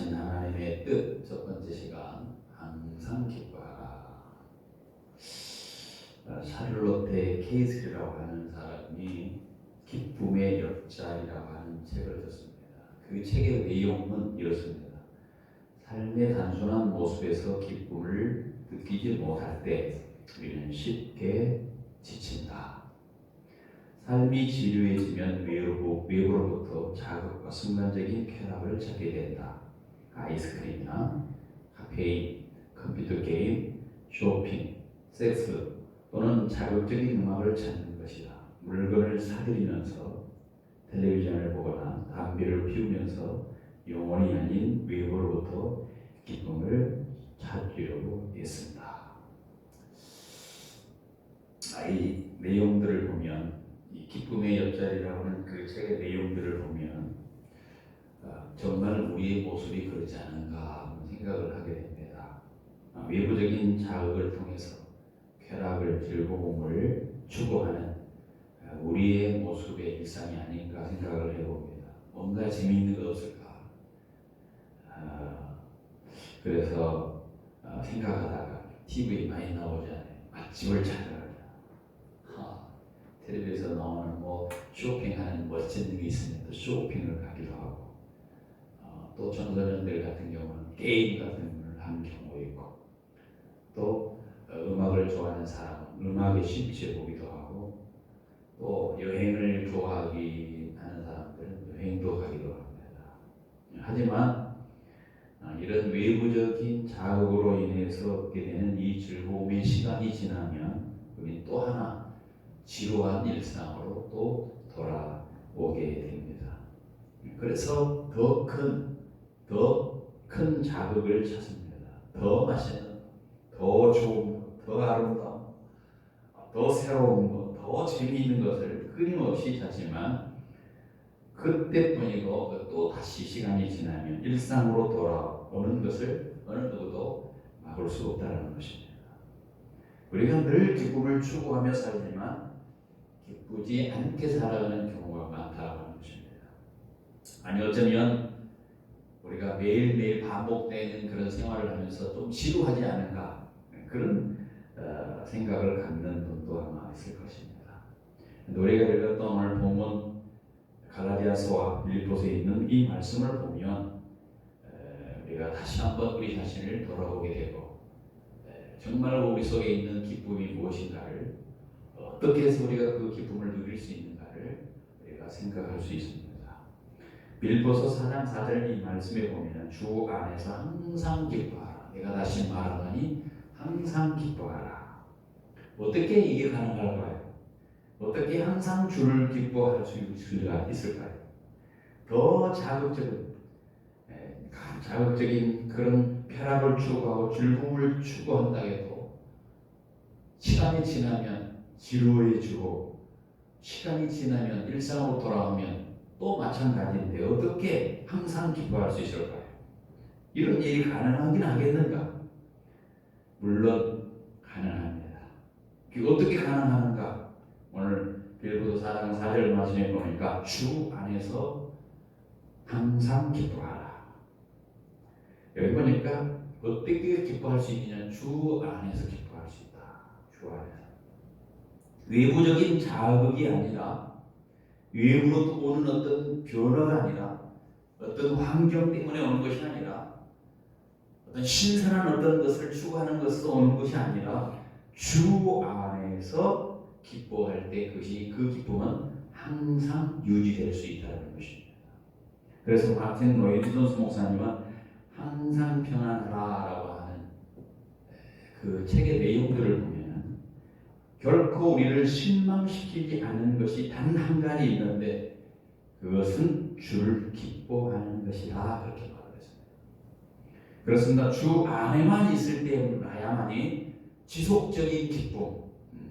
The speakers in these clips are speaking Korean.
선하신 하나님의 뜻 첫 번째 시간 항상 기뻐하라. 샤를로테 케이슬이라고 하는 사람이 기쁨의 옆자리라고 하는 책을 썼습니다. 그 책의 내용은 이렇습니다. 삶의 단순한 모습에서 기쁨을 느끼지 못할 때 우리는 쉽게 지친다. 삶이 지루해지면 외부로부터 자극과 순간적인 쾌락을 찾게 된다. 아이스크림이나 카페인, 컴퓨터 게임, 쇼핑, 섹스 또는 자극적인 음악을 찾는 것이다. 물건을 사들이면서 텔레비전을 보거나 담배를 피우면서 영원히 아닌 외부로부터 기쁨을 찾으려고 했습니다. 이 내용들을 보면 이 기쁨의 옆자리라고 하는 그 책의 내용들을 보면 정말 우리의 모습이 그렇지 않은가 하는 생각을 하게 됩니다. 외부적인 자극을 통해서 쾌락을, 즐거움을 추구하는 우리의 모습의 일상이 아닌가 생각을 해봅니다. 뭔가 재미있는 거 없을까? 그래서 생각하다가 TV에 많이 나오잖아요. 맛집을 찾아가자. 텔레비에서 나오는 쇼핑하는 멋진 게 있으면 또 쇼핑을 가기도 하고, 또 청소년들 같은 경우는 게임 같은 걸 하는 경우가 있고, 또 음악을 좋아하는 사람은 음악에 심취해 보기도 하고, 또 여행을 좋아하기 하는 사람들은 여행도 가기도 합니다. 하지만 이런 외부적인 자극으로 인해서 얻게 되는 이 즐거움의 시간이 지나면 우리 또 하나 지루한 일상으로 또 돌아오게 됩니다. 그래서 더 큰 자극을 찾습니다. 더 맛있는, 더 좋은 것, 더 아름다운, 더 새로운 것, 더 재미있는 것을 끊임없이 찾지만 그때뿐이고 또 다시 시간이 지나면 일상으로 돌아오는 것을 어느 누구도 막을 수 없다는 것입니다. 우리가 늘 기쁨을 추구하며 살지만 기쁘지 않게 살아가는 경우가 많다는 것입니다. 아니 어쩌면 우리가 매일매일 반복되는 그런 생활을 하면서 좀 지루하지 않은가 그런 생각을 갖는 분도 아마 있을 것입니다. 우리가 읽었던 오늘 본문 갈라디아서와 빌립보서에 있는 이 말씀을 보면 우리가 다시 한번 우리 자신을 돌아보게 되고 정말 우리 속에 있는 기쁨이 무엇인가를 어떻게 해서 우리가 그 기쁨을 누릴 수 있는가를 우리가 생각할 수 있습니다. 빌립보서 4장 4절 이 말씀에 보면 주 안에서 항상 기뻐하라. 내가 다시 말하노니 항상 기뻐하라. 어떻게 이게 가능할까요? 어떻게 항상 주를 기뻐할 수 있을까요? 더 자극적인 그런 쾌락을 추구하고 즐거움을 추구한다 해도 시간이 지나면 지루해지고 시간이 지나면 일상으로 돌아오면 또 마찬가지인데 어떻게 항상 기뻐할 수 있을까요? 이런 일이 가능하긴 하겠는가? 물론 가능합니다. 어떻게 가능하는가? 오늘 빌립보서 4장 4절 말씀에 보니까 주 안에서 항상 기뻐하라. 여기 보니까 어떻게 기뻐할 수 있느냐? 주 안에서 기뻐할 수 있다. 주 안에서. 외부적인 자극이 아니라 외부로 오는 어떤 변화가 아니라 어떤 환경 때문에 오는 것이 아니라 어떤 신선한 어떤 것을 추구하는 것으로 오는 것이 아니라 주 안에서 기뻐할 때 그 기쁨은 항상 유지될 수 있다는 것입니다. 그래서 마틴 로이드 목사님은 항상 평안하라라고 하는 그 책의 내용들을 보면 결코 우리를 실망시키지 않는 것이 단 한 가지 있는데 그것은 주를 기뻐하는 것이다 그렇게 말했습니다. 그렇습니다. 주 안에만 있을 때야만이 지속적인 기쁨,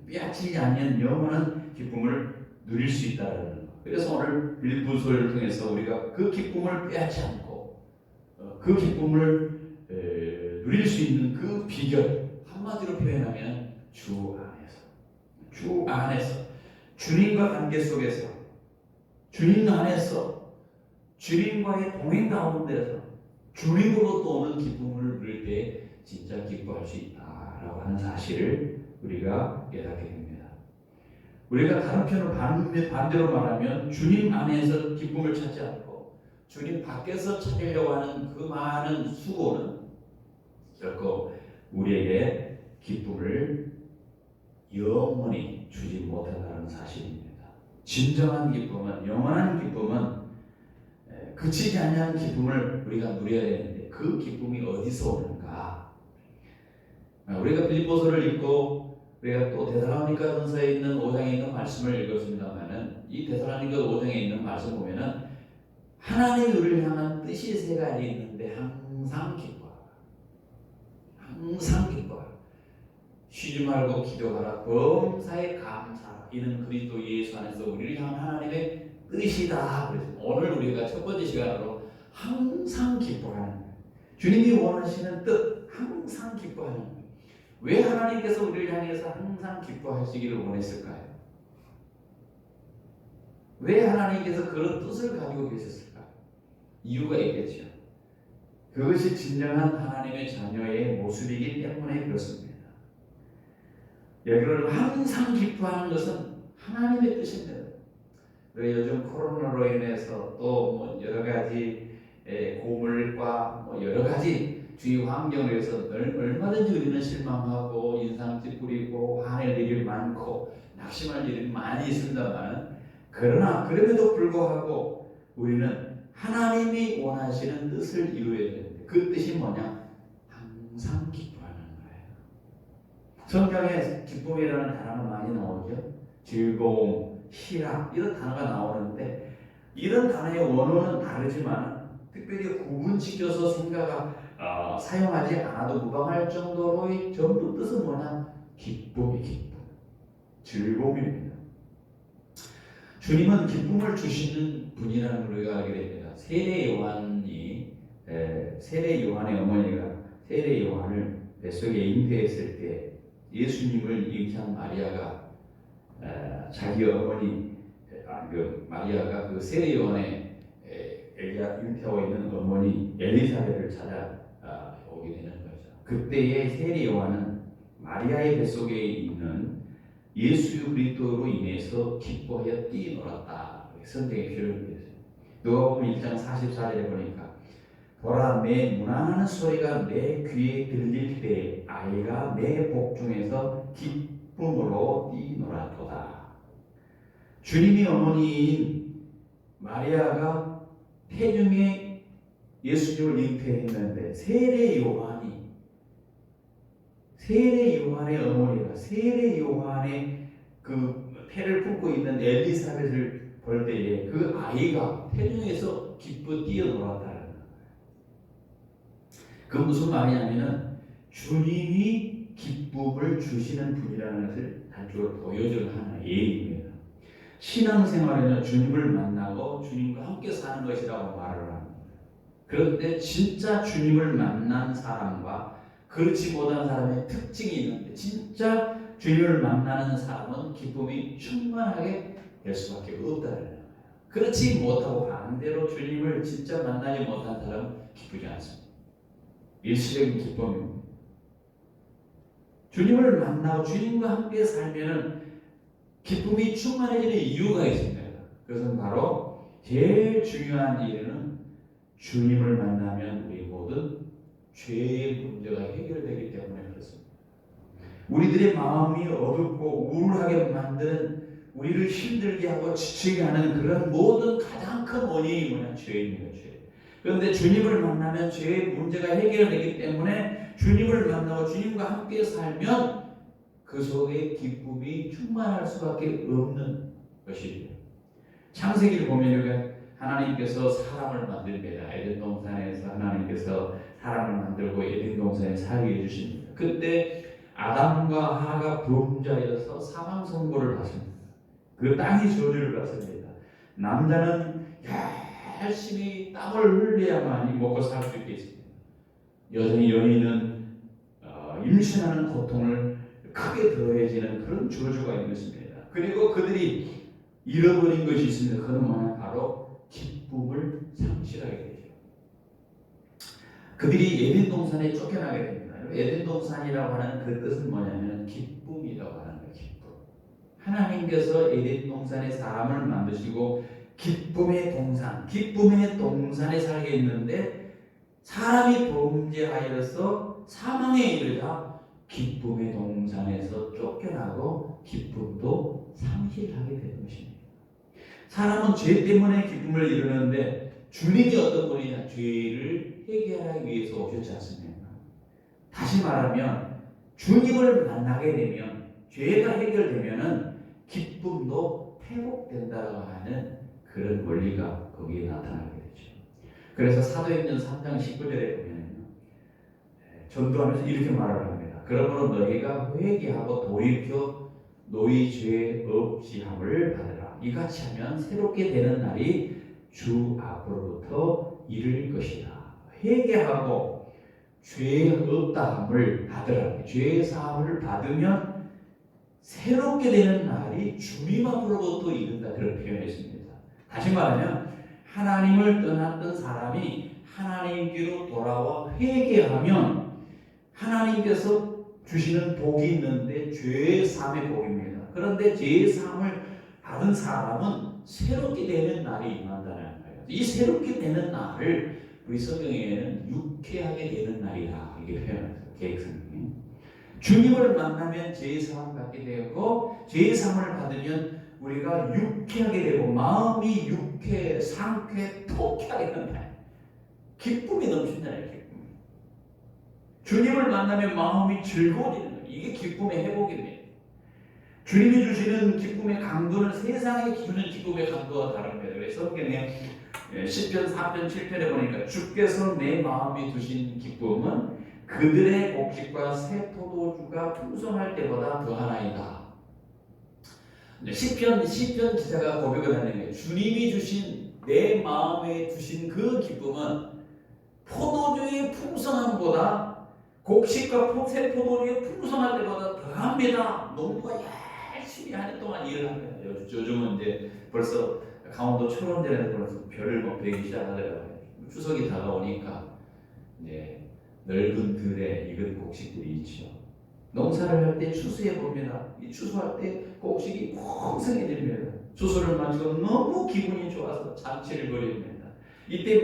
빼앗기지 않는 영원한 기쁨을 누릴 수 있다는 것. 그래서 오늘 빌립보서를 통해서 우리가 그 기쁨을 빼앗지 않고 그 기쁨을 누릴 수 있는 그 비결 한마디로 표현하면 주 안에서 주님과 관계 속에서 주님 안에서 주님과의 동행 가운데서 주님으로부터 오는 기쁨을 누릴 때 진짜 기뻐할 수 있다라고 하는 사실을 우리가 깨닫게 됩니다. 우리가 다른 편을 반대로 말하면 주님 안에서 기쁨을 찾지 않고 주님 밖에서 찾으려고 하는 그 많은 수고는 결코 우리에게 기쁨을 영원히 주지 못한다는 사실입니다. 진정한 기쁨은, 영원한 기쁨은 그치지 않는 기쁨을 우리가 누려야 되는데 그 기쁨이 어디서 오는가? 우리가 빌립보서를 읽고 우리가 또 데살로니가전서에 있는 5장에 있는 말씀을 읽었습니다만은 이 데살로니가 5장에 있는 말씀 보면은 하나님이 우리를 향한 뜻이 세 가지 있는데 항상 기뻐하라. 항상 기뻐하라. 쉬지 말고 기도하라. 범사에 감사하라. 이는 그리스도 예수 안에서 우리를 향한 하나님의 뜻이다. 그래서 오늘 우리가 첫 번째 시간으로 항상 기뻐하는 거예요. 주님이 원하시는 뜻, 항상 기뻐하는 거예요. 왜 하나님께서 우리를 향해서 항상 기뻐하시기를 원했을까요? 왜 하나님께서 그런 뜻을 가지고 계셨을까요? 이유가 있겠죠. 그것이 진정한 하나님의 자녀의 모습이기 때문에 그렇습니다. 여러분, 항상 기뻐하는 것은 하나님의 뜻입니다. 요즘 코로나로 인해서 또 뭐 여러 가지 고물과 뭐 여러 가지 주위 환경을 위해서 얼마든지 우리는 실망하고 인상 찌푸리고 화낼 일이 많고 낙심할 일이 많이 있습니다만, 그러나 그럼에도 불구하고 우리는 하나님이 원하시는 뜻을 이루어야 되는데 그 뜻이 뭐냐? 항상 기뻐하는 거예요. 성경에 기쁨이라는 단어가 많이 나오죠. 즐거움, 희락 이런 단어가 나오는데 이런 단어의 원어는 다르지만 특별히 구분시켜서 생각가 사용하지 않아도 무방할 정도로의 전부 뜻은 뭐냐? 기쁨이 기쁨, 즐거움입니다. 주님은 기쁨을 주시는 분이라는 걸 우리가 알게 됩니다. 세례 요한의 어머니가 세례 요한을 뱃속에 잉태했을 때 예수님을 잉태한 마리아가 자기 어머니 마리아가 그 세례 요한의 엘리야 잉태하고 있는 어머니 엘리사벳을 찾아오게 되는 거죠. 그때의 세례 요한은 마리아의 뱃속에 있는 예수 그리스도로 인해서 기뻐하여 뛰놀았다. 성경에 표현되어 있어요. 누가복음 1장 44절에 보니까 보라, 내 문화하는 소리가 내 귀에 들릴 때 아이가 내 복중에서 기쁨으로 뛰놀았도다. 주님이 어머니인 마리아가 태중에 예수님을 잉태했는데 세례 요한의 어머니가 세례 요한의 그 태를 품고 있는 엘리사벳을 볼 때에 그 아이가 태중에서 기뻐 뛰어놀았다는 거예요. 그 무슨 말이냐면은 주님이 기쁨을 주시는 분이라는 것을 단적으로 보여주는 하나의 예입니다. 신앙생활에는 주님을 만나고 주님과 함께 사는 것이라고 말을 합니다. 그런데 진짜 주님을 만난 사람과 그렇지 못한 사람의 특징이 있는데 진짜 주님을 만나는 사람은 기쁨이 충만하게 될 수밖에 없다는 거예요. 그렇지 못하고 반대로 주님을 진짜 만나지 못한 사람은 기쁘지 않습니다. 일시적인 기쁨입니다. 주님을 만나고 주님과 함께 살면은 기쁨이 충만해지는 이유가 있습니다. 그것은 바로 제일 중요한 일은 주님을 만나면 우리 모든 죄의 문제가 해결되기 때문에 그렇습니다. 우리들의 마음이 어둡고 우울하게 만드는, 우리를 힘들게 하고 지치게 하는 그런 모든 가장 큰 원인이 뭐냐? 죄입니다. 죄. 그런데 주님을 만나면 죄의 문제가 해결되기 때문에 주님을 만나고 주님과 함께 살면 그 속에 기쁨이 충만할 수밖에 없는 것이죠. 창세기를 보면 하나님께서 사람을 만듭니다. 에덴 동산에서 하나님께서 사람을 만들고 에덴 동산에 살게 해주십니다. 그때 아담과 하가 범죄하여서 사망 선고를 받습니다. 그 땅이 저주를 받습니다. 남자는 열심히 땀을 흘려야만이 먹고 살 수 있겠습니다. 여인은 임신하는 고통을 크게 더해지는 그런 저주가 있는 것입니다. 그리고 그들이 잃어버린 것이 있습니다. 그건 뭐냐? 바로 기쁨을 상실하게 되죠. 그들이 에덴 동산에 쫓겨나게 됩니다. 에덴 동산이라고 하는 그 뜻은 뭐냐면 기쁨이라고 하는 거예요. 기쁨. 하나님께서 에덴 동산에 사람을 만드시고 기쁨의 동산에 살게 했는데 사람이 범죄하여서 사망에 이르자 기쁨의 동산에서 쫓겨나고 기쁨도 상실하게 되는 것입니다. 사람은 죄 때문에 기쁨을 이루는데 주님이 어떤 분이냐? 죄를 해결하기 위해서 오셨지 않습니까? 다시 말하면 주님을 만나게 되면 죄가 해결되면은 기쁨도 회복된다고 하는 그런 원리가 거기에 나타나게 되죠. 그래서 사도행전 3장 19절에 보면 전도하면서 이렇게 말을 합니다. 그러므로 너희가 회개하고 돌이켜 너희 죄 없이 함을 받으라. 이같이 하면 새롭게 되는 날이 주 앞으로부터 이를 것이다. 회개하고 죄 없다함을 받으라. 죄 사함을 받으면 새롭게 되는 날이 주님 앞으로부터 이른다. 그런 표현했습니다. 다시 말하면 하나님을 떠났던 사람이 하나님께로 돌아와 회개하면 하나님께서 주시는 복이 있는데 죄 사함의 복입니다. 그런데 죄 사함을 받은 사람은 새롭게 되는 날이 임한다는 거예요. 이 새롭게 되는 날을 우리 성경에는 유쾌하게 되는 날이다 이렇게 표현했어요. 계획성경에 주님을 만나면 죄 사함을 받게 되고 죄 사함을 받으면 우리가 유쾌하게 되고 마음이 유쾌, 상쾌, 통쾌하게 되는 날. 기쁨이 넘친다는 기쁨. 주님을 만나면 마음이 즐거워지는 거예요. 이게 기쁨의 회복입니다. 주님이 주시는 기쁨의 강도는 세상에 주는 기쁨의 강도와 다릅니다. 그래서 성경에 10편, 3편, 7편에 보니까 주께서 내 마음에 두신 기쁨은 그들의 곡식과 새 포도주가 풍성할 때보다 더하나이다. 시편 기자가 고백을 하는 거예요. 주님이 주신 내 마음에 두신 그 기쁨은 포도주의 풍성함보다 곡식과 새 포도주의 풍성할 때보다 더합니다. 농부가 열심히 한 해 동안 일을 합니다. 요즘은 이제 벌써 강원도 초원대에서 벌써 별을 막 베기 시작하더라고요. 추석이 다가오니까 이제 넓은 들에 익은 곡식들이 있죠. 농사를 할 때 추수해 봅니다. 이 추수할 때 곡식이 풍성해집니다. 추수를 마치고 너무 기분이 좋아서 잔치를 벌입니다. 이때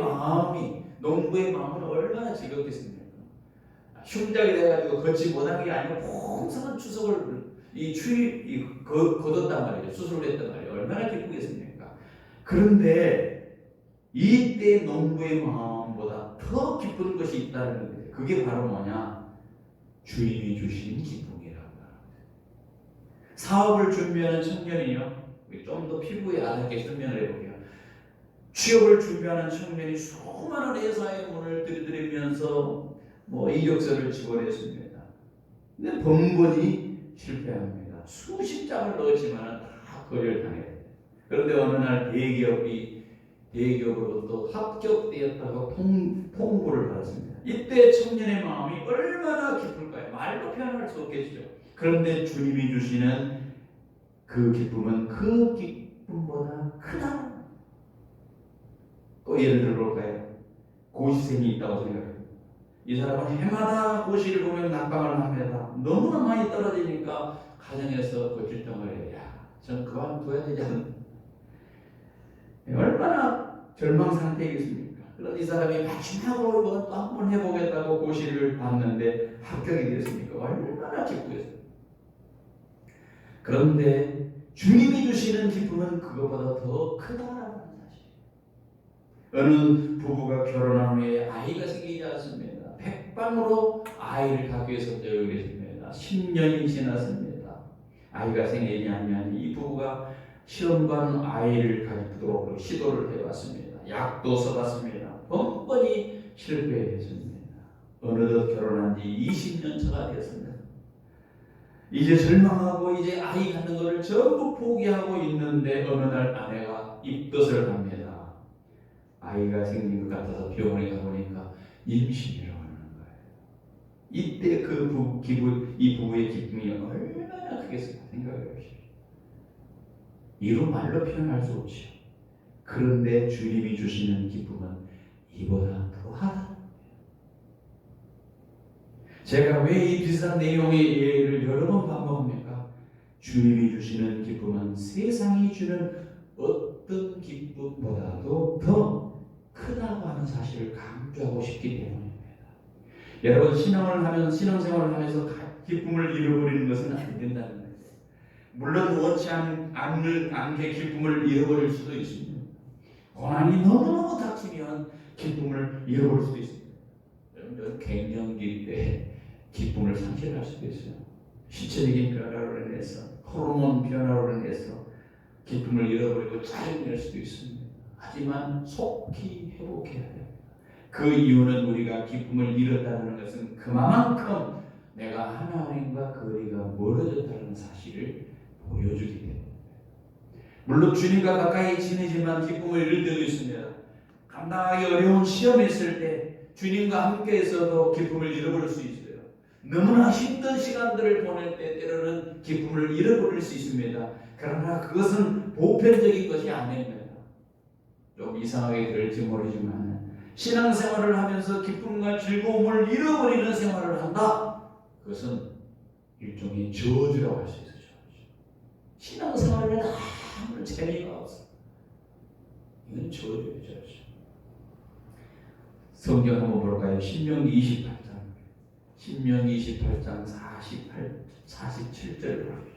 농부의 마음은 얼마나 즐겁겠습니까? 흉작이 돼가지고 걷지 못한 게 아니고 풍성한 추석을 거뒀단 말이죠. 수술을 했단 말이에요. 얼마나 기쁘겠습니까? 그런데 이때 농부의 마음보다 더 기쁜 것이 있다는 거예요. 그게 바로 뭐냐? 주님이 주신 기쁨이라고 합니다. 사업을 준비하는 청년이요. 좀 더 피부에 아닿게 설명을 해볼게요. 취업을 준비하는 청년이 수많은 회사의 문을 들이대면서 이력서를 지원했습니다. 근데 번번이 실패합니다. 수십 장을 넣었지만 다 거절당해요. 그런데 어느 날 대기업으로부터 합격되었다고 통보를 받았습니다. 이때 청년의 마음이 얼마나 기쁠까요? 말로 표현할 수 없겠죠. 그런데 주님이 주시는 그 기쁨은 그 기쁨보다 크다. 또 예를 들어볼까요? 고시생이 있다고 생각해요. 이 사람은 해마다 고시를 보면 난방을 합니다. 너무나 많이 떨어지니까 가정에서 거칠던 거예요. 전 그만둬야 되지 않나? 얼마나 절망 상태이겠습니까? 그런 이 사람이 마지막으로 또 한 번 해보겠다고 고시를 봤는데 합격이 됐습니까? 얼마나 기쁘겠어요. 그런데 주님이 주시는 기쁨은 그것보다 더 크다라는 사실. 어느 부부가 결혼한 후에 아이가 생기지 않습니다. 백방으로 아이를 갖기 위해서 노력을 했습니다. 10년이 지났습니다. 아이가 생기지 않냐니 이 부부가 시험관 아이를 가지도록 시도를 해봤습니다. 약도 써봤습니다. 번번이 실패했습니다. 어느덧 결혼한 지 20년 차가 되었습니다. 이제 절망하고 이제 아이 갖는 것을 전부 포기하고 있는데 어느 날 아내가 입덧을 합니다. 아이가 생긴 것 같아서 병원에 가보니까 임신이라고 하는 거예요. 이때 이 부부의 기쁨이 얼마나 크겠습니까? 생각해 보십시오. 이루 말로 표현할 수 없죠. 그런데 주님이 주시는 기쁨은 이보다 더하다. 제가 왜 이 비슷한 내용의 예를 여러 번 반복합니까? 주님이 주시는 기쁨은 세상이 주는 어떤 기쁨보다도 더 크다고 하는 사실을 강조하고 싶기 때문입니다. 여러분, 신앙생활을 하면서 기쁨을 잃어버리는 것은 안 된다는 거예요. 물론 원치 않게 기쁨을 잃어버릴 수도 있습니다. 고난이 너무너무 닥치면 기쁨을 잃어버릴 수도 있습니다. 여러분, 갱년기 때 기쁨을 상실할 수도 있어요. 신체적인 변화로 인해서, 호르몬 변화로 인해서 기쁨을 잃어버리고 짜증낼 수도 있습니다. 하지만 속히 회복해야 됩니다. 그 이유는 우리가 기쁨을 잃었다는 것은 그만큼 내가 하나님과 거리가 멀어졌다는 사실을 보여주기 때문입니다. 물론 주님과 가까이 지내지만 기쁨을 잃을 때도 있습니다. 감당하기 어려운 시험이 있을 때 주님과 함께 있어도 기쁨을 잃어버릴 수 있어요. 너무나 힘든 시간들을 보낼 때 때로는 기쁨을 잃어버릴 수 있습니다. 그러나 그것은 보편적인 것이 아닙니다. 좀 이상하게 들을지 모르지만 신앙생활을 하면서 기쁨과 즐거움을 잃어버리는 생활을 한다. 그것은 일종의 저주라고 할 수 있어요. 신앙생활에는 아무 재미가 없어. 이건 저주예요, 저주. 성경 한번 볼까요? 신명기 28장 47절을 볼게요.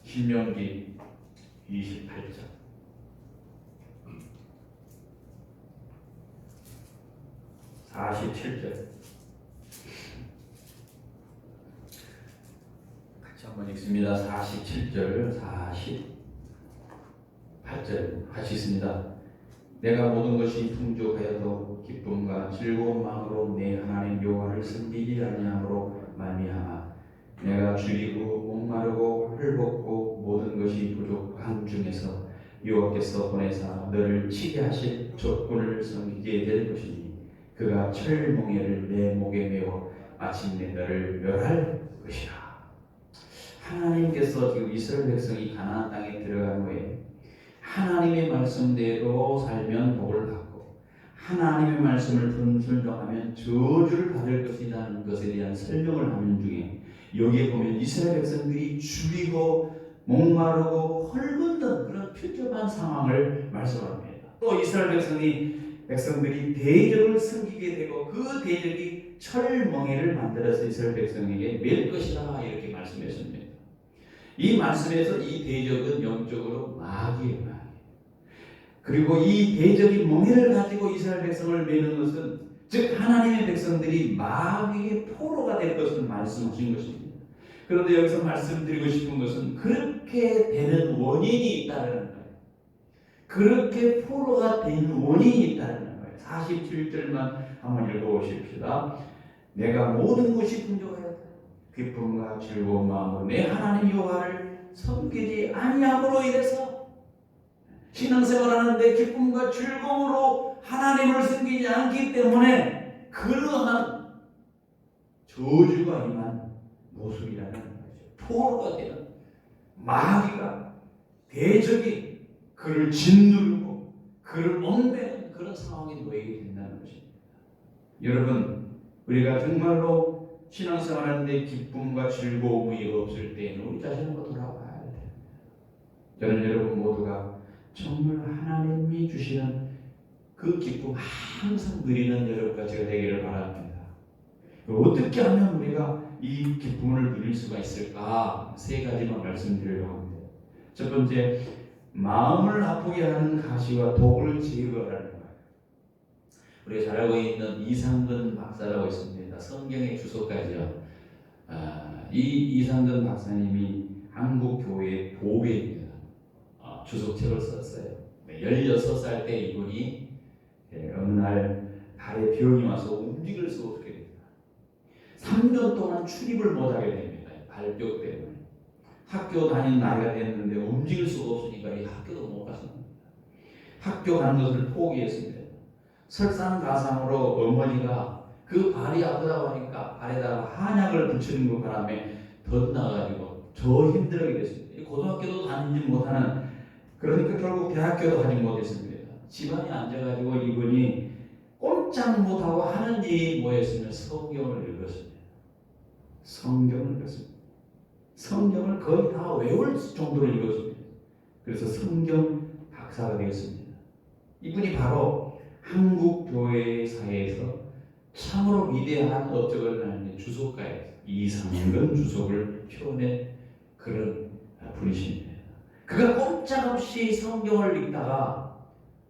신명기 28장 47절 같이 한번 읽습니다. 47절 48절 같이 있습니다. 내가 모든 것이 풍족하여도 기쁨과 즐거운 마음으로 내 하나님 여호와를 섬기지 아니함으로 말미암아 내가 줄이고 목마르고 헐벗고 모든 것이 부족한 중에서 여호와께서 보내사 너를 치게 하실 적군을 섬기게 될 것이니 그가 철몽에를 내 목에 메어 마침내 너를 멸할 것이라. 하나님께서 지금 이스라엘 백성이 가나안 땅에 들어간 후에 하나님의 말씀대로 살면 복을 받고 하나님의 말씀을 순종하면 저주를 받을 것이라는 것에 대한 설명을 하는 중에 여기에 보면 이스라엘 백성들이 줄이고 목마르고 헐벗는 그런 필적한 상황을 말씀합니다. 또 이스라엘 백성들이 대적을 섬기게 되고 그 대적이 철멍에를 만들어서 이스라엘 백성에게 맬 것이다 이렇게 말씀했습니다. 이 말씀에서 이 대적은 영적으로 마귀예요. 그리고 이 대적인 멍에를 가지고 이스라엘 백성을 매는 것은 즉 하나님의 백성들이 마귀의 포로가 될 것을 말씀하신 것입니다. 그런데 여기서 말씀드리고 싶은 것은 그렇게 되는 원인이 있다는 거예요. 그렇게 포로가 된 원인이 있다는 거예요. 47절만 한번 읽어보십시다. 내가 모든 것이 풍족하였다. 기쁨과 즐거운 마음으로 내 하나님 여호와를 섬기지 아니함으로 인해서 신앙생활하는데 기쁨과 즐거움으로 하나님을 섬기지 않기 때문에 그러한 저주가 임한 모습이라는 거죠. 포로가 되는 마귀가 대적이 그를 짓누르고 그를 얽매는 그런 상황에 놓이게 된다는 것입니다. 여러분, 우리가 정말로 신앙생활하는데 기쁨과 즐거움이 없을 때에는 우리 자신 한번 돌아봐야 돼요. 저는 여러분 모두가 정말 하나님이 주시는 그 기쁨 항상 누리는 여러분과 제가 되기를 바랍니다. 어떻게 하면 우리가 이 기쁨을 누릴 수가 있을까? 세 가지만 말씀드리려고 합니다. 첫 번째, 마음을 아프게 하는 가시와 독을 제거하라는 거예요. 우리가 잘 알고 있는 이상근 박사라고 있습니다. 성경의 주석가죠. 이 이상근 박사님이 한국교회 보배입니다. 주석책을 썼어요. 16살 때 이분이 어느 날 발에 병이 와서 움직일 수 없게 됩니다. 3년 동안 출입을 못하게 됩니다. 발병 때문에. 학교 다니는 나이가 됐는데 움직일 수가 없으니까 이 학교도 못 갔습니다. 학교 가는 것을 포기했습니다. 설상가상으로 어머니가 그 발이 아프다고 하니까 발에다가 한약을 붙이는 그 바람에 덧나가지고 더 힘들게 됐습니다. 고등학교도 다니지 못하는 그러니까 결국 대학교도 가지 못했습니다. 집안에 앉아가지고 이분이 꼼짝 못하고 하는 일이 뭐였으면 성경을 읽었습니다. 성경을 읽었습니다. 성경을 거의 다 외울 정도로 읽었습니다. 그래서 성경 박사가 되었습니다. 이분이 바로 한국 교회사에서 참으로 위대한 업적을 낳는 주석가예요. 이상근 주석을 표현한 그런 분이십니다. 그가 꼼짝없이 성경을 읽다가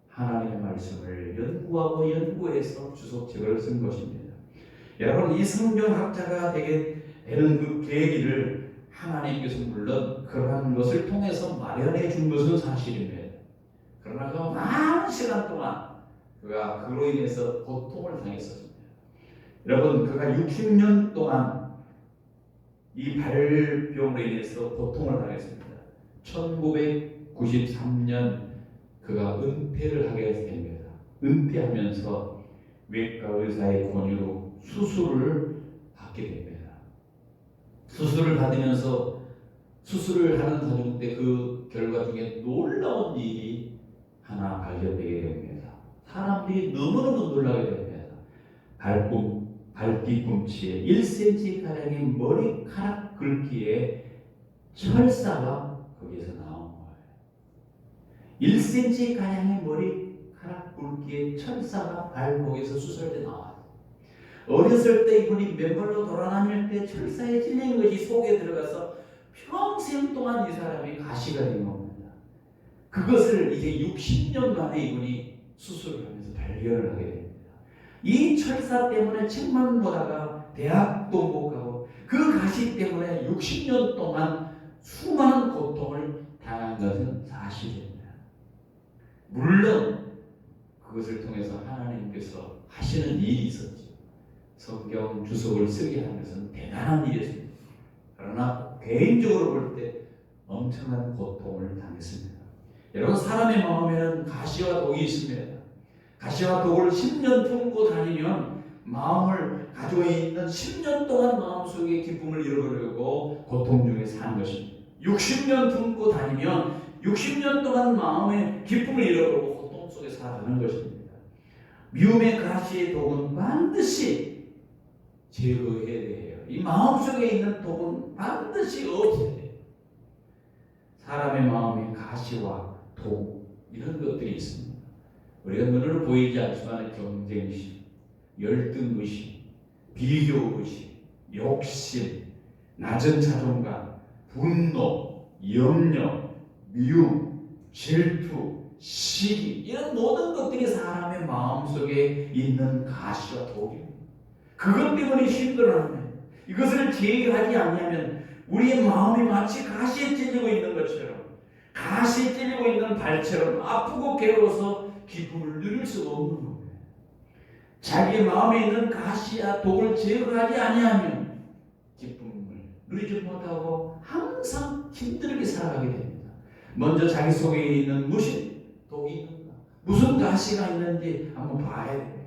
하나님의 말씀을 연구하고 연구해서 주석책을 쓴 것입니다. 여러분, 이 성경학자가 되게 되는 그 계기를 하나님께서 물론 그러한 것을 통해서 마련해 준 것은 사실입니다. 그러나 그 많은 시간 동안 그가 그로 인해서 고통을 당했었습니다. 여러분, 그가 60년 동안 이 발병으로 인해서 고통을 당했습니다. 1993년 그가 은퇴를 하게 됩니다. 은퇴하면서 외과 의사의 권유로 수술을 받게 됩니다. 수술을 받으면서 수술을 하는 과정 때 그 결과 중에 놀라운 일이 하나 발견되게 됩니다. 사람들이 너무너무 놀라게 됩니다. 발뒤꿈치에 1cm가량의 머리카락 굵기에 철사가 거기에서 나온 거예요. 1cm가량의 머리카락 굵기에 철사가 발목에서 수술할 때 나와요. 어렸을 때 이분이 맨발로 돌아다닐 때 철사에 찔린 것이 속에 들어가서 평생 동안 이 사람이 가시가 된 겁니다. 그것을 이제 60년 만에 이분이 수술을 하면서 발견을 하게 됩니다. 이 철사 때문에 책만 보다가 대학도 못 가고 그 가시 때문에 60년 동안 수많은 고통을 당한 것은 사실입니다. 물론 그것을 통해서 하나님께서 하시는 일이 있었죠. 성경 주석을 쓰게 한 것은 대단한 일이었습니다. 그러나 개인적으로 볼 때 엄청난 고통을 당했습니다. 여러분, 사람의 마음에는 가시와 독이 있습니다. 가시와 독을 10년 품고 다니면 마음을 가지고 있는 10년 동안 마음속에 기쁨을 잃어버리고 고통 중에 사는 것입니다. 60년 품고 다니면 60년 동안 마음의 기쁨을 잃어버리고 고통 속에 살아가는 것입니다. 미움의 가시의 독은 반드시 제거해야 돼요. 이 마음속에 있는 독은 반드시 없애야 돼요. 사람의 마음에 가시와 독 이런 것들이 있습니다. 우리가 눈으로 보이지 않지만 경쟁심, 열등의식, 비교의식, 욕심, 낮은 자존감, 분노, 염려, 미움, 질투, 시기 이런 모든 것들이 사람의 마음속에 있는 가시와 독입니다. 그것 때문에 힘들어하는 이것을 제거하지 않으면 우리의 마음이 마치 가시에 찔리고 있는 것처럼 가시에 찔리고 있는 발처럼 아프고 괴로워서 기쁨을 누릴 수가 없는 겁니다. 자기의 마음에 있는 가시와 독을 제거하지 아니하면 기쁨을 누리지 못하고 항상 힘들게 살아가게 됩니다. 먼저 자기 속에 있는 무슨 독이 있는가, 무슨 가시가 있는지 한번 봐야 됩니다.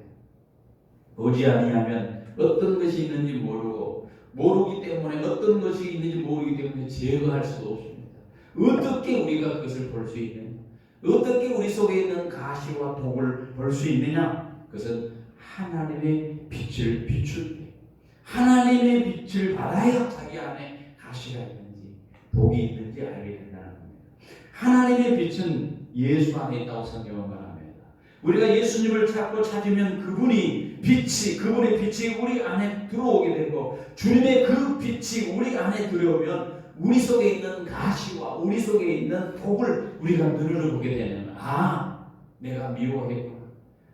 보지 아니하면 어떤 것이 있는지 모르기 때문에 어떤 것이 있는지 모르기 때문에 제거할 수도 없습니다. 어떻게 우리가 그것을 볼 수 있느냐? 어떻게 우리 속에 있는 가시와 독을 볼 수 있느냐? 그것은 하나님의 빛을 비출 때, 하나님의 빛을 받아야 자기 안에 가시가 있는지 독이 있는지 알게 된다는 겁니다. 하나님의 빛은 예수 안에 있다고 성경은 말합니다. 우리가 예수님을 찾으면 그분의 빛이 우리 안에 들어오게 되고, 주님의 그 빛이 우리 안에 들어오면 우리 속에 있는 가시와 우리 속에 있는 독을 우리가 눈으로 보게 되면, 내가 미워하겠구나,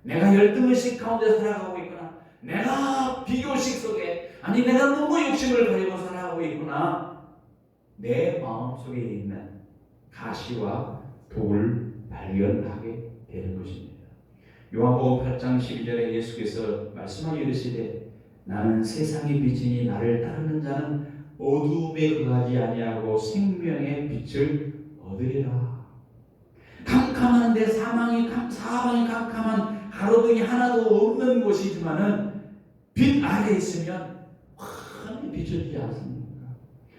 내가 열등의식 가운데 살아가고 있구나, 내가 비교식 속에, 내가 너무 욕심을 가지고 살아가고 있구나, 내 마음속에 있는 가시와 독을 발견하게 되는 것입니다. 요한복음 8장 12절에 예수께서 말씀하여 이르시되 나는 세상의 빛이니 나를 따르는 자는 어두움에 거하지 아니하고 생명의 빛을 얻으리라. 캄캄한데 사방이 캄캄한 가로등이 하나도 없는 곳이지만은 빛 아래 있으면 환히 비춰지지 않습니까?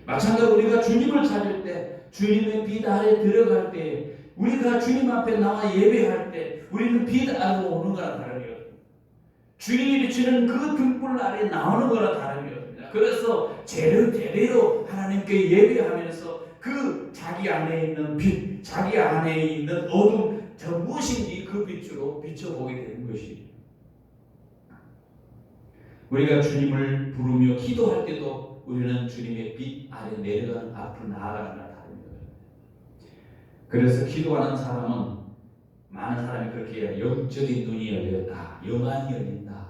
마찬가지로 우리가 주님을 찾을 때, 주님의 빛 아래 들어갈 때 우리가 주님 앞에 나와 예배할 때 우리는 빛 아래로 오는 거랑 다름이 없습니다. 주님이 비추는 그 등불 아래 나오는 거랑 다름이 없습니다. 그래서 제대로 하나님께 예배하면서 그 자기 안에 있는 빛, 자기 안에 있는 어둠, 저 무엇인지 그 빛으로 비춰보게 되는 것이, 우리가 주님을 부르며 기도할 때도 우리는 주님의 빛 아래 내려가는, 앞으로 나아가는 것과 다릅니다. 그래서 기도하는 사람은, 많은 사람이 그렇게 해요. 영적인 눈이 열렸다, 영안이 열린다.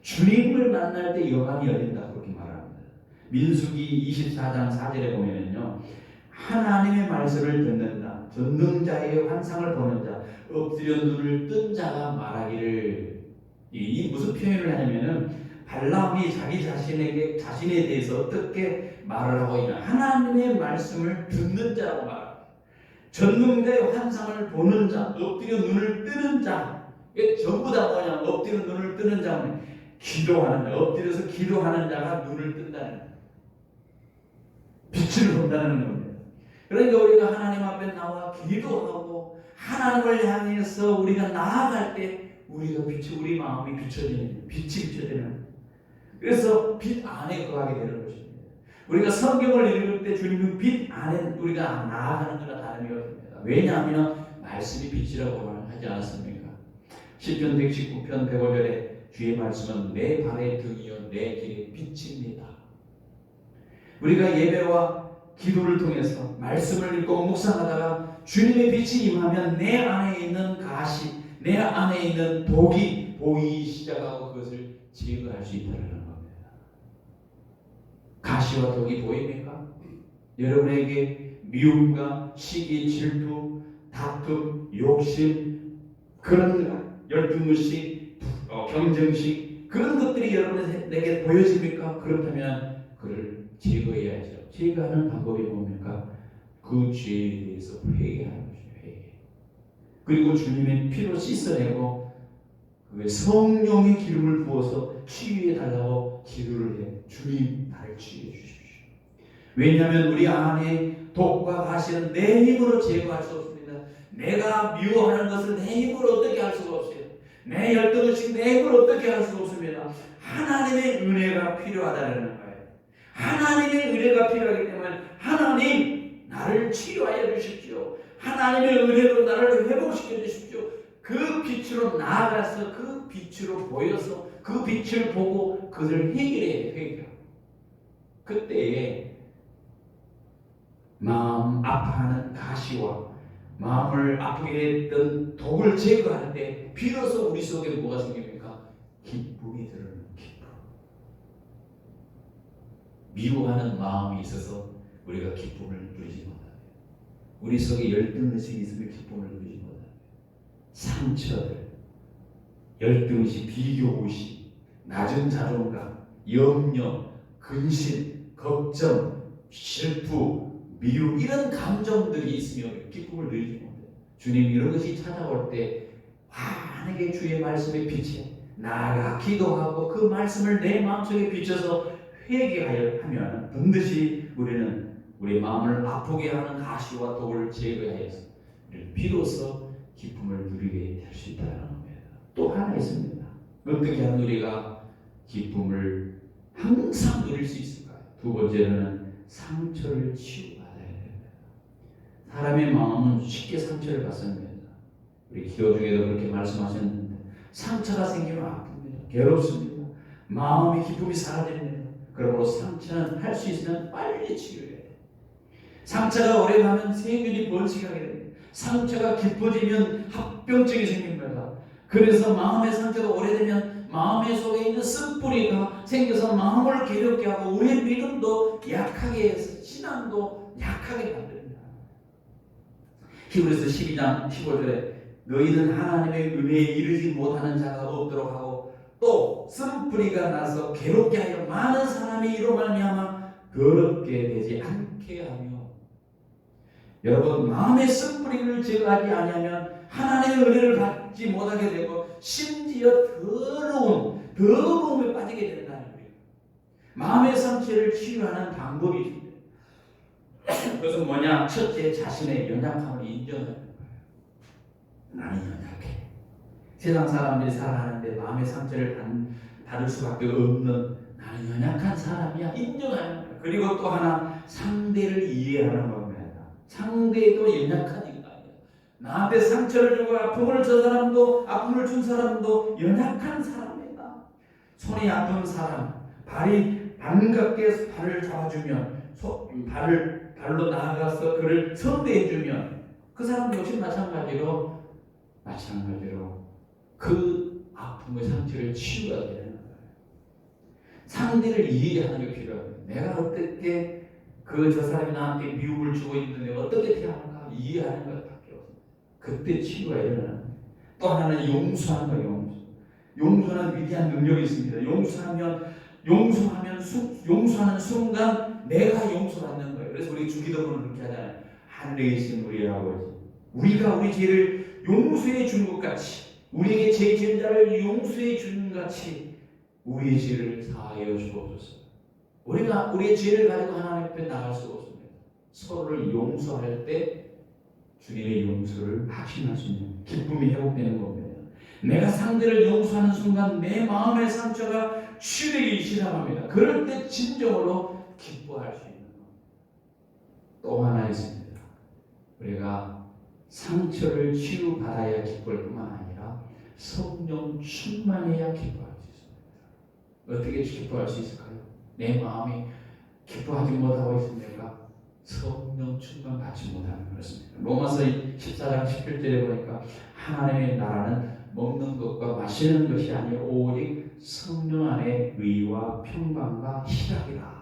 주님을 만날 때 영안이 열린다, 그렇게 말합니다. 민수기 24장 4절에 보면요, 하나님의 말씀을 듣는다, 전능자의 환상을 보는 자, 엎드려 눈을 뜬 자가 말하기를. 이 무슨 표현을 하냐면은, 발람이 자기 자신에 대해서 어떻게 말을 하고 있냐, 하나님의 말씀을 듣는 자라고 말합니다. 전능자의 환상을 보는 자, 엎드려 눈을 뜨는 자, 이게 전부 다 뭐냐, 엎드려 눈을 뜨는 자는 기도하는 자, 엎드려서 기도하는 자가 눈을 뜬다는 거예요. 빛을 본다는 겁니다. 그러니까 우리가 하나님 앞에 나와 기도하고 하나님을 향해서 우리가 나아갈 때 우리가 우리 마음이 비춰지는, 빛이 비춰지는, 그래서 빛 안에 거하게 되는 것입니다. 우리가 성경을 읽을 때 주님은 빛 안에 우리가 나아가는 것과 다름이 없습니다. 왜냐하면 말씀이 빛이라고 하지 않았습니까? 시편 119편 105절에 주의 말씀은 내 발의 등이요 내 길의 빛입니다. 우리가 예배와 기도를 통해서 말씀을 읽고 묵상하다가 주님의 빛이 임하면 내 안에 있는 가시, 내 안에 있는 독이 보이기 시작하고 그것을 제거할 수 있다는 겁니다. 가시와 독이 보입니까? 여러분에게 미움과 시기, 질투, 다툼, 욕심, 그런 열등의식, 경쟁식, 그런 것들이 여러분에게 보여집니까? 그렇다면 그를 제거해야죠. 제거하는 방법이 뭡니까? 그 죄에 대해서 회개하는 것이에요. 회개. 그리고 주님의 피로 씻어내고 성령의 기름을 부어서 치유해 달라고 기도를 해. 주님, 나를 치유해 주십시오. 왜냐하면 우리 안에 독과 가시는 내 힘으로 제거할 수 없습니다. 내가 미워하는 것을 내 힘으로 어떻게 할 수가 없어요. 내 열등의식 내 힘으로 어떻게 할 수가 없습니다. 하나님의 은혜가 필요하다는 거예요. 하나님의 은혜가 필요하기 때문에 하나님, 나를 치유하여 주십시오. 하나님의 은혜로 나를 회복시켜 주십시오. 그 빛으로 나아가서 그 빛으로 보여서 그 빛을 보고 그것을 해결해야 해요. 그때에 마음 아파하는 가시와 마음을 아프게 했던 독을 제거할 때 비로소 우리 속에 뭐가 생깁니까? 기쁨이 들어오는 기쁨. 미워하는 마음이 있어서 우리가 기쁨을 누리지 못합니다. 우리 속에 열등의식이 있으면 기쁨을 누리지 못합니다. 상처들, 열등의식, 비교의식, 낮은 자존감, 염려, 근심, 걱정, 슬픔, 미움, 이런 감정들이 있으면 기쁨을 누리지 못해요. 주님, 이런 것이 찾아올 때 환하게 주의 말씀에 비춰 나아가 기도하고 그 말씀을 내 마음속에 비춰서 회개하여 하면 반드시 우리는 우리 마음을 아프게 하는 가시와 독을 제거해서 비로소 기쁨을 누리게 될 수 있다는 겁니다. 또 하나 있습니다. 어떻게 하면 우리가 기쁨을 항상 누릴 수 있을까요? 두 번째는 상처를 치유받아야 됩니다. 사람의 마음은 쉽게 상처를 받습니다. 우리 기도 중에도 그렇게 말씀하셨는데, 상처가 생기면 아픕니다. 괴롭습니다. 마음의 기쁨이 사라집니다. 그러므로 상처는 할 수 있으면 빨리 치유해야 돼요. 상처가 오래가면 세균이 번식하게 됩니다. 상처가 깊어지면 합병증이 생깁니다. 그래서 마음의 상처가 오래되면 마음의 속에 있는 쓴뿌리가 생겨서 마음을 괴롭게 하고 우리의 믿음도 약하게 해서 신앙도 약하게 만듭니다. 히브리서 12장 15절에 너희는 하나님의 은혜에 이르지 못하는 자가 없도록 하고 또 쓴뿌리가 나서 괴롭게 하여 많은 사람이 이로 말미암아 더럽게 되지 않게 하며. 여러분, 마음의 쓴뿌리를 제거하지 아니하면 하나님의 은혜를 받지 못하게 되고 심지어 더러움에 빠지게 된다는 거예요. 마음의 상처를 치유하는 방법이 있습니다. 그것은 뭐냐? 첫째, 자신의 연약함을 인정하는 거예요. 나는 연약해. 세상 사람들이 살아가는데 마음의 상처를 받을 수밖에 없는 나는 연약한 사람이야. 인정하는 거예요. 그리고 또 하나, 상대를 이해하는 겁니다. 상대도 연약한 인간이야. 나한테 상처를 주고 아픔을 준 사람도 연약한 사람이다. 손이 아픈 사람, 발이 반갑게 발을 잡아주면, 발로 나아가서 그를 선대해주면 그 사람 역시 마찬가지로 그 아픔의 상처를 치유가 되는 거예요. 상대를 이해하는 게 필요합니다. 내가 어떻게 저 사람이 나한테 미움을 주고 있는데 어떻게 대하는가 이해하는 것밖에 없습니다. 그때 치유가 일어나는 거예요. 또 하나는 용서하는 거예요. 용서는 위대한 능력이 있습니다. 용서하는 순간 내가 용서받는 거예요. 그래서 우리 주기도문은 그렇게 하잖아요. 하늘에 계신 우리 아버지, 우리가 우리 죄를 용서해 준 것 같이, 우리에게 제 죄자를 용서해 주는 같이 우리의 죄를 사하여 주옵소서. 우리가 우리의 죄를 가지고 하나님 앞에 나갈 수가 없습니다. 서로를 용서할 때 주님의 용서를 확신할 수 있는 기쁨이 회복되는 겁니다. 내가 상대를 용서하는 순간 내 마음의 상처가 치유되기 시작합니다. 그럴 때 진정으로 기뻐할 수 있는 겁니다. 또 하나 있습니다. 우리가 상처를 치유받아야 기쁠 뿐만 아니라 성령 충만해야 기뻐할 수 있습니다. 어떻게 기뻐할 수 있을까요? 내 마음이 기뻐하지 못하고 있습니까? 성령 충만 받지 못하는 것입니다. 로마서 14장 17절에 보니까 하나님의 나라는 먹는 것과 마시는 것이 아니라 오직 성령 안에 의와 평강과 희락이라.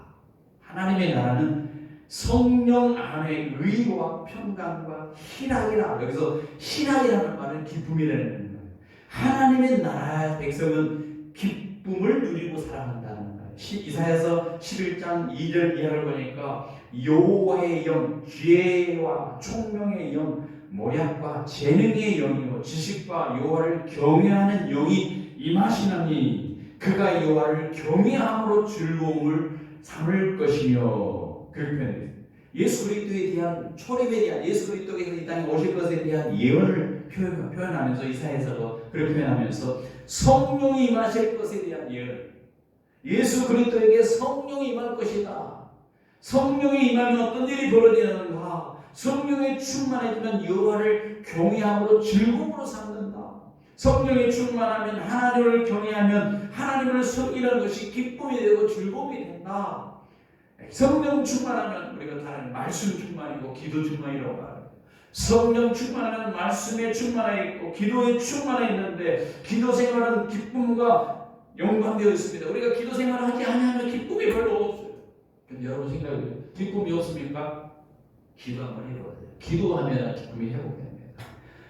하나님의 나라는 성령 안에 의와 평강과 희락이라. 여기서 희락이라는 말은 기쁨이라는 거예요. 하나님의 나라의 백성은 기쁨을 누리고 살아간다는 거예요. 이사야서 11장 2절 이하를 보니까 여호와의 영, 지혜와 총명의 영, 모략과 재능의 영이요 지식과 여호와를 경외하는 영이 임하시나니 그가 여호와를 경외함으로 즐거움을 삼을 것이며, 그렇게 표현했습니다. 예수 그리스도에 대한 초림에 대한, 예수 그리스도께서 이 땅에 오실 것에 대한 예언을 표현하면서, 이사야서도 그렇게 표현하면서 성령이 임하실 것에 대한 예언, 예수 그리스도에게 성령이 임할 것이다. 성령이 임하면 어떤 일이 벌어지는가? 성령에 충만해지면 여호와를 경외함으로 즐거움으로 삼는다. 성령에 충만하면, 하나님을 경외하면 하나님을 섬기는 것이 기쁨이 되고 즐거움이 된다. 성령 충만하면 우리가 다른 말씀 충만이고 기도 충만이라고 말합니다. 성령 충만하면 말씀에 충만해 있고 기도에 충만해 있는데, 기도 생활은 기쁨과 연관되어 있습니다. 우리가 기도 생활을 하지 않으면 기쁨이 별로 없어요. 근데 여러분 생각해요. 기쁨이 없습니까? 기도 한번 해봐야 돼요. 기도하면 기쁨이 회복됩니다.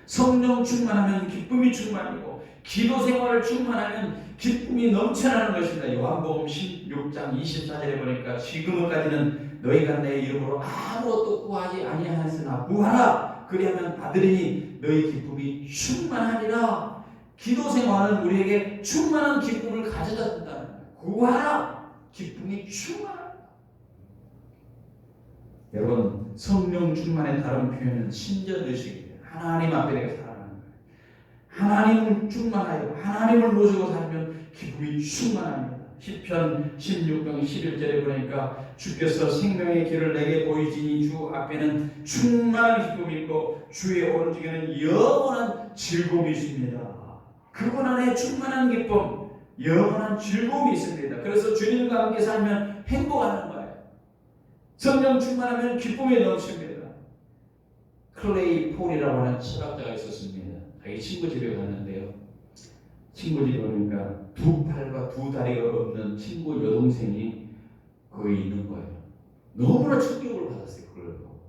성령 충만하면 기쁨이 충만이고, 기도 생활을 충만하면 기쁨이 넘쳐나는 것입니다. 요한복음 16장 24절에 보니까 지금까지는 너희가 내 이름으로 아무것도 구하지 아니하였으나 구하라 그리하면 받으리니 너희 기쁨이 충만하리라. 기도 생활은 우리에게 충만한 기쁨을 가져다 준다는 거예요. 구하라, 기쁨이 충만하다. 여러분, 성령 충만의 다른 표현은 신전의식입니다. 하나님 앞에 내가 살아가는 거예요. 하나님을 충만하여 하나님을 모시고 살면 기쁨이 충만합니다. 시편 16장 11절에 보니까 주께서 생명의 길을 내게 보이시니 주 앞에는 충만한 기쁨이 있고 주의 오른쪽에는 영원한 즐거움이 있습니다. 그분 안에 충만한 기쁨, 영원한 즐거움이 있습니다. 그래서 주님과 함께 살면 행복하는 거예요. 성령 충만하면 기쁨이 넘칩니다. 클레이 폴이라고 하는 철학자가 있었습니다. 자기 친구 집에 갔는데요. 친구 집에 오니까 두 팔과 두 다리가 없는 친구 여동생이 거기 있는 거예요. 너무나 충격을 받았어요. 그걸 보고.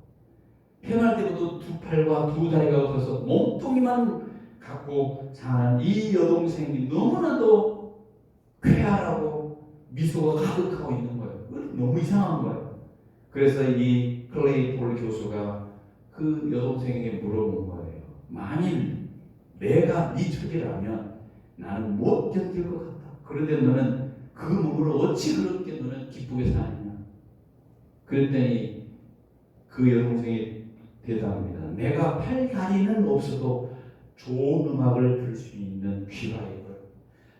태어날 때부터 두 팔과 두 다리가 없어서 몸뚱이만 갖고 사는 이 여동생이 너무나도 쾌활하고 미소가 가득하고 있는 거예요. 너무 이상한 거예요. 그래서 이 클레이 폴 교수가 그 여동생에게 물어본 거예요. 만일 내가 네 처지라면 나는 못 견딜 것 같다. 그런데 너는 그 몸으로 어찌 그렇게 너는 기쁘게 사느냐. 그랬더니 그 여동생이 대답합니다. 내가 팔다리는 없어도 좋은 음악을 들을 수 있는 귀가 있고요.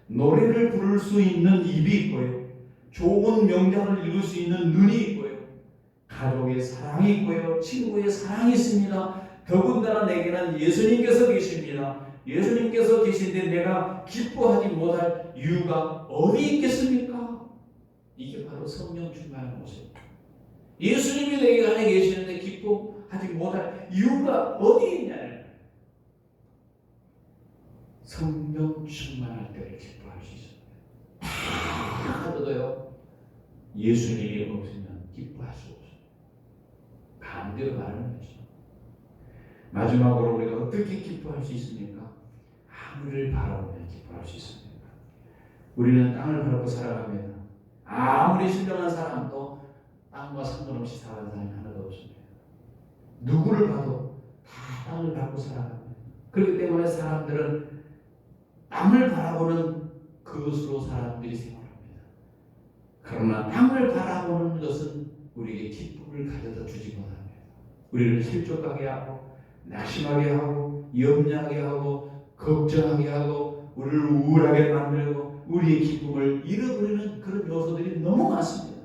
노래를 부를 수 있는 입이 있고요. 좋은 명작을 읽을 수 있는 눈이 있고요. 가족의 사랑이 있고요. 친구의 사랑이 있습니다. 더군다나 내게는 예수님께서 계십니다. 예수님께서 계신데 내가 기뻐하지 못할 이유가 어디 있겠습니까? 이게 바로 성령 충만한 모습입니다. 예수님이 내게 안에 계시는데 기뻐하지 못할 이유가 어디 있냐는 성령 충만할 때를 기뻐할 수 있습니다. 다 가져도요. 예수님이 없으면 기뻐할 수 없어요. 반대로 말하는 거죠. 마지막으로 우리가 어떻게 기뻐할 수 있습니까? 하늘을 바라보며 기뻐할 수 있습니다. 우리는 땅을 바라보고 살아갑니다. 아무리 신령한 사람도 땅과 상관없이 살아가는 사람이 하나도 없습니다. 누구를 봐도 다 땅을 바라보고 살아갑니다. 그렇기 때문에 사람들은 땅을 바라보는 그것으로 사람들이 생활합니다. 그러나 땅을 바라보는 것은 우리에게 기쁨을 가져다 주지 못합니다. 우리를 실족하게 하고 낙심하게 하고 염려하게 하고 걱정하게 하고 우리를 우울하게 만들고 우리의 기쁨을 잃어버리는 그런 요소들이 너무 많습니다.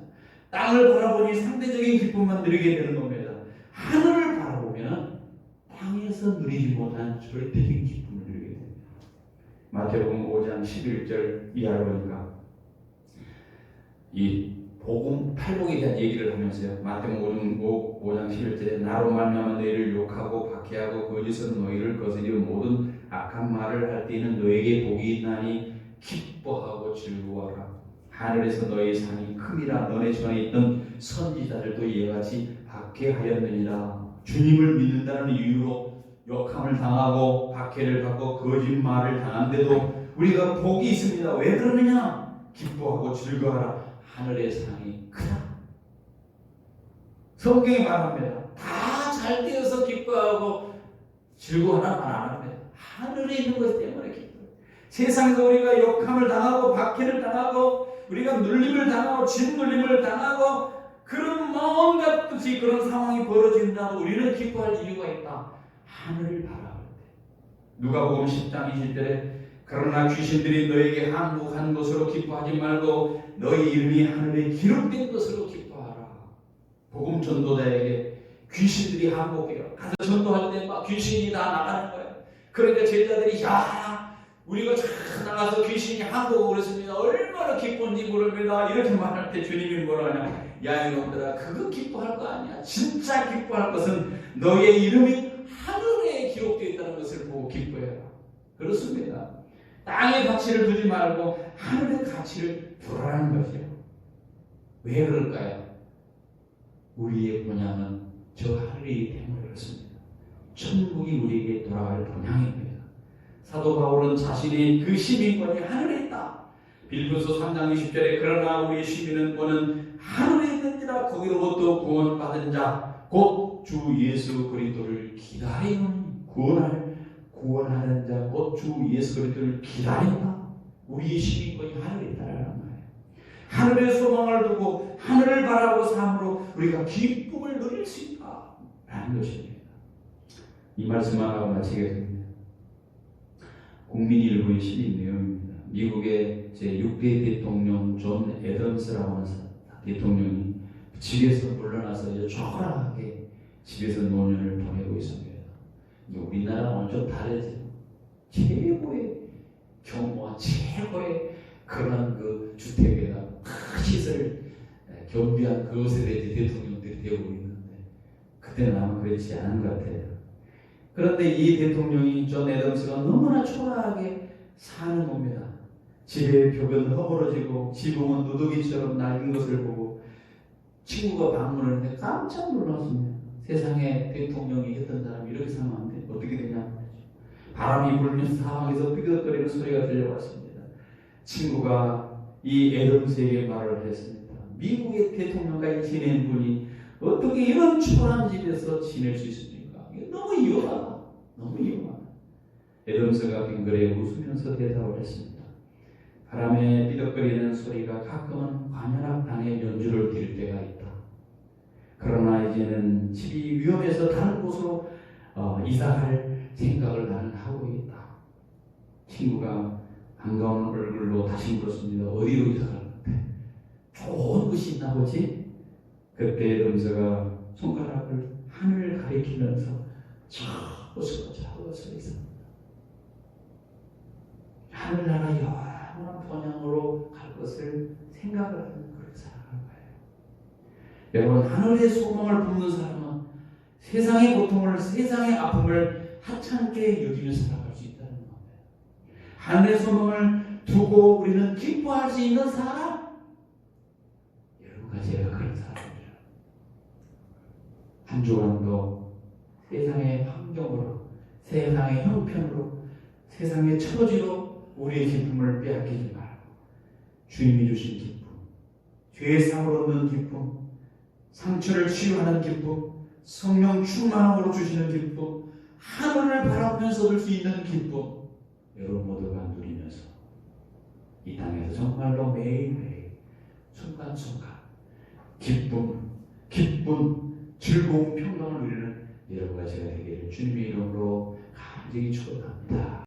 땅을 바라보니 상대적인 기쁨만 누리게 되는 겁니다. 하늘을 바라보면 땅에서 누리지 못한 절대적인 기쁨을 누리게 됩니다. 마태복음 5장 11절 이하를 보니까 이 복음 팔복에 대한 얘기를 하면서요. 마태복음 5장 11절에 나로 말미암아 너희를 욕하고 박해하고 거짓으로 너희를 거스리고 모든 악한 말을 할 때에는 너에게 복이 있나니 기뻐하고 즐거워하라. 하늘에서 너희 상이 큼이라. 너네 전에 있던 선지자들도 이와 같이 박해하였느니라. 주님을 믿는다는 이유로 욕함을 당하고 박해를 받고 거짓말을 당한데도 우리가 복이 있습니다. 왜 그러느냐? 기뻐하고 즐거워하라. 하늘의 상이 크다. 성경이 말합니다. 다 잘 되어서 기뻐하고 즐거워하라 말 안 합니다. 하늘에 있는 것 때문에 기뻐해요. 세상에서 우리가 욕함을 당하고 박해를 당하고 우리가 눌림을 당하고 짓눌림을 당하고 그런 온갖 뜻이 그런 상황이 벌어진다고 우리는 기뻐할 이유가 있다. 하늘을 바라볼 때. 누가복음 10장 20절에 그러나 귀신들이 너에게 항복한 것으로 기뻐하지 말고 너희 이름이 하늘에 기록된 것으로 기뻐하라. 복음 전도자에게 귀신들이 항복해요. 가서 전도할 때 막 귀신이 다 나가는 거예요. 그러니까 제자들이 야 우리가 잘 나가서 귀신이 항복하고 그랬습니다. 얼마나 기쁜지 모릅니다. 이렇게 말할 때 주님이 뭐라 하냐. 야 이놈들아 그거 기뻐할 거 아니야. 진짜 기뻐할 것은 너의 이름이 하늘에 기록되어 있다는 것을 보고 기뻐해라. 그렇습니다. 땅의 가치를 두지 말고 하늘의 가치를 두라는 것이에요. 왜 그럴까요? 우리의 본향은 저 하늘이기 때문에 그렇습니다. 천국이 우리에게 돌아갈 본향입니다. 사도 바울은 자신이 그 시민권이 하늘에 있다. 빌립보서 3장 20절에 그러나 우리 시민권은 하늘에 있는지라 거기로부터 구원받은 자 곧 주 예수 그리스도를 기다리는 구원하는 자 곧 주 예수 그리스도를 기다린다. 우리의 시민권이 하늘에 있다라는 말이에요. 하늘의 소망을 두고 하늘을 바라보고 삶으로 우리가 기쁨을 누릴 수 있다라는 것입니다. 이 말씀만 하고 마치겠습니다. 국민일보의 실린 내용입니다. 미국의 제6대 대통령 존 애덤스라고 하는 대통령이 집에서 물러나서 이제 초라하게 집에서 노년을 보내고 있습니다. 우리나라와는 좀 다르죠. 최고의 경호와 최고의 그런 그 주택에다 시설 겸비한 그것에 대해 대통령들이 되고 있는데 그때는 아마 그렇지 않은 것 같아요. 그런데 이 대통령이 존 애덤스가 너무나 초라하게 사는 겁니다. 집의 벽은 허물어지고 지붕은 누더기처럼 낡은 것을 보고 친구가 방문을 했는데 깜짝 놀랐습니다. 세상에 대통령이 했던 사람이 이렇게 살면 안 돼. 어떻게 되냐. 바람이 불면서 사방에서 삐걱거리는 소리가 들려왔습니다. 친구가 이 애덤스에게 말을 했습니다. 미국의 대통령까지 지낸 분이 어떻게 이런 초라한 집에서 지낼 수 있습니까? 이게 너무 위험하다. 너무 위험하다. 애덤스가 빙그레 웃으면서 대답을 했습니다. 바람에 삐걱거리는 소리가 가끔은 관현악단의 연주를 들을 때가 있다. 그러나 이제는 집이 위험해서 다른 곳으로 이사할 생각을 나는 하고 있다. 친구가 반가운 얼굴로 다시 물었습니다. 어디로 이사 갈 것 같아? 좋은 곳이 있나 보지? 그때 동서가 손가락을 하늘 가리키면서 저 곳으로 서 있습니다. 하늘나라 영원한 번영으로 갈 것을 생각을 하는 그런 사람인 거예요. 여러분, 하늘의 소망을 품는 사람은 세상의 고통을, 세상의 아픔을 하찮게 여기며 살아갈 수 있다는 겁니다. 하늘의 소망을 두고 우리는 기뻐할 수 있는 사람, 여러분과 제가 그런 사람이에요. 한 주간도 세상의 환경으로, 세상의 형편으로, 세상의 처지로 우리의 기쁨을 빼앗기지 말고 주님이 주신 기쁨, 죄의 상을 얻는 기쁨, 상처를 치유하는 기쁨, 성령 충만함으로 주시는 기쁨, 하늘을 바라보면서 얻을 수 있는 기쁨, 여러분 모두가 누리면서 이 땅에서 정말로 매일매일 순간순간 기쁨, 즐거움, 평강을 누리는 여러분과 제가 되기를 주님의 이름으로 간절히 축원합니다.